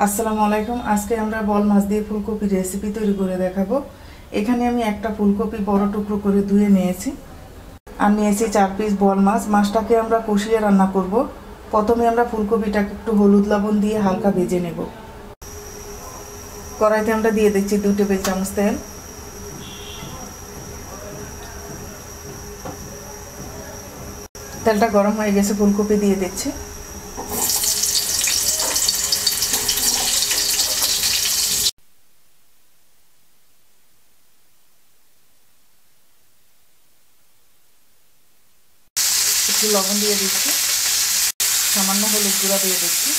আসসালামু আলাইকুম। আজকে আমরা বল মাছ দিয়ে ফুলকপির রেসিপি তৈরি করে দেখাবো। এখানে আমি একটা ফুলকপি বড় টুকরো করে ধুয়ে নিয়েছি আর নিয়েছি 4 পিস বল মাছ। মাছটাকে আমরা কষিয়ে রান্না করব। প্রথমে আমরা ফুলকপিটাকে একটু হলুদ লবণ দিয়ে হালকা ভেজে নেব। কড়াইতে আমরা দিয়ে দিচ্ছি 2 টেবিল চামচ তেল। তেলটা গরম হয়ে গেছে, ফুলকপি দিয়ে দিচ্ছি। একটু লবণ দিয়ে দিচ্ছি, সামান্য হলুদ গুঁড়া দিয়ে দিচ্ছি।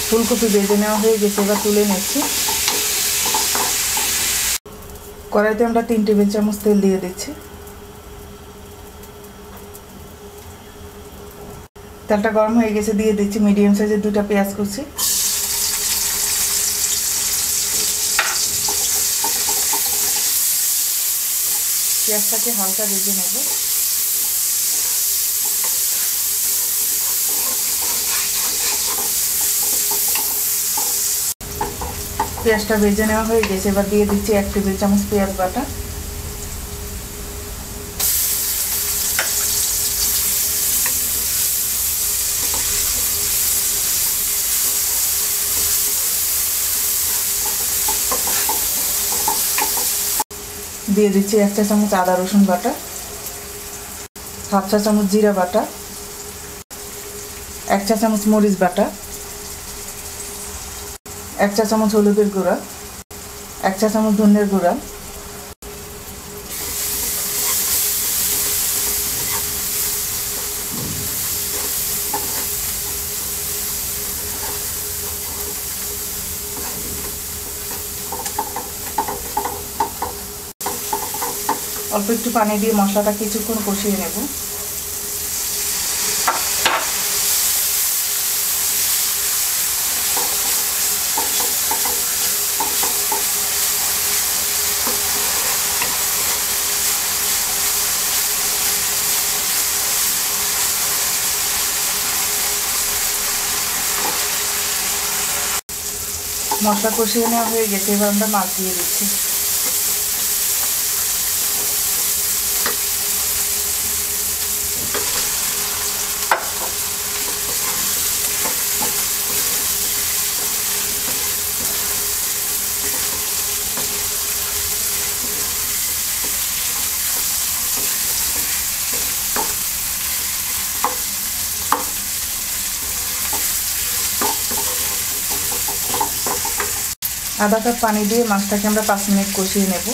ফুলকপি ভেজে নেওয়া হয়ে গেছে, এবার তুলে নিচ্ছি। কড়াইতে আমরা 3 টেবিল চামচ তেল দিয়ে দিচ্ছি। তেলটা গরম হয়ে গেছে, দিয়ে দিচ্ছি মিডিয়াম সাইজের 2টা পেঁয়াজ কুচি। পেঁয়াজটাকে হালকা ভেজে নেব। পেঁয়াজটা ভেজে নেওয়া হয়ে গেছে, এবার দিয়ে দিচ্ছি 1 টেবিল চামচ পেঁয়াজ বাটা। দিয়ে দিচ্ছি 1 চা চামচ আদা রসুন বাটা, 1/2 চা চামচ জিরা বাটা, 1 চা চামচ মরিচ বাটা, 1 চা চামচ হলুদের গুঁড়া, 1 চা চামচ ধনিয়ার গুঁড়া, অল্প একটু পানি দিয়ে মশলাটা কিছুক্ষণ কষিয়ে নেব। মশলা কষিয়ে নেওয়া হয়ে গেছে, এবার আমরা মাছ দিয়ে দিচ্ছি। আধা কাপ পানি দিয়ে মাছটাকে আমরা 5 মিনিট কষিয়ে নেব।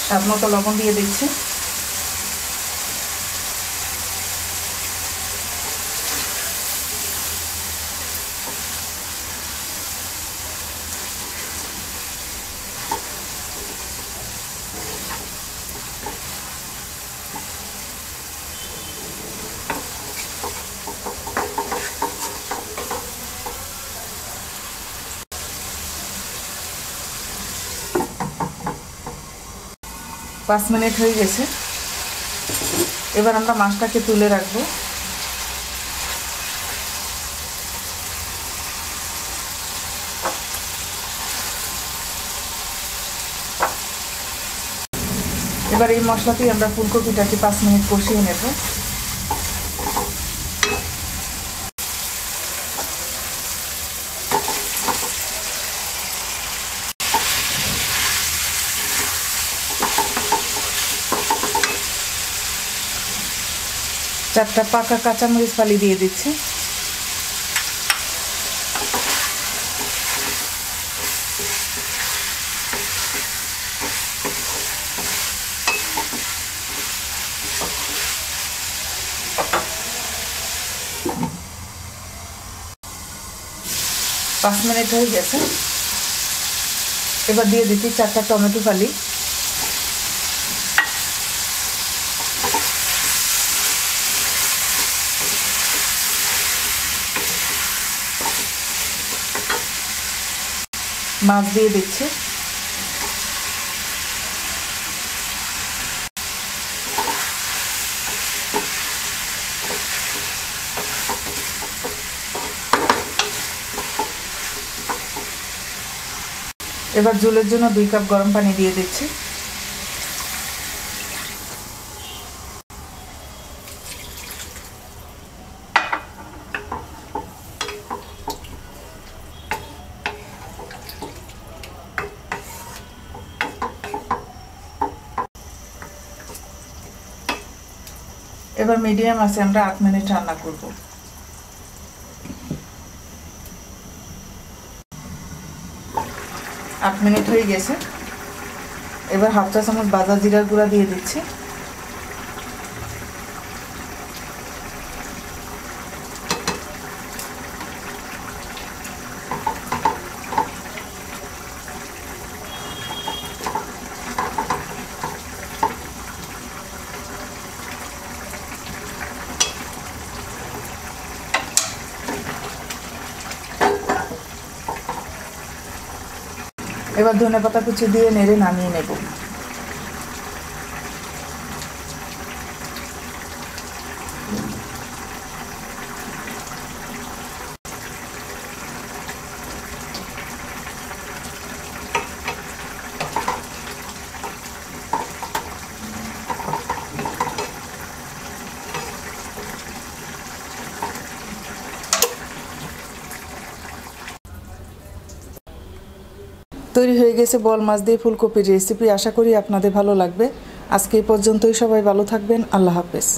স্বাদ মতো লবণ দিয়ে দিচ্ছি। পাঁচ মিনিট হয়ে গেছে, এবার আমরা মাছটাকে তুলে রাখবো। এবার এই মশলাতেই আমরা ফুলকপিটাকে 5 মিনিট কষিয়ে নেব। 4টা পাকা কাঁচামরিচ ফালি দিয়ে দিচ্ছি। পাঁচ মিনিট হয়ে গেছে। এবার দিয়ে দিচ্ছি 4টা টমেটো ফালি। মাছ দিয়ে দিচ্ছি। এবার ঝোলের জন্য 2 কাপ গরম পানি দিয়ে দিচ্ছি। এবার মিডিয়াম আছে আমরা 8 মিনিট রান্না করব। 8 মিনিট হয়ে গেছে। এবার হাফ চা চামচ ভাজা জিরার গুঁড়া দিয়ে দিচ্ছি। এবার ধনেপাতা কুচি দিয়ে নেড়ে নামিয়ে নেব। তৈরি হয়ে গেছে বোয়াল মাছ দিয়ে ফুলকপির রেসিপি। আশা করি আপনাদের ভালো লাগবে। আজকে এই পর্যন্তই। সবাই ভালো থাকবেন। আল্লাহ হাফেজ।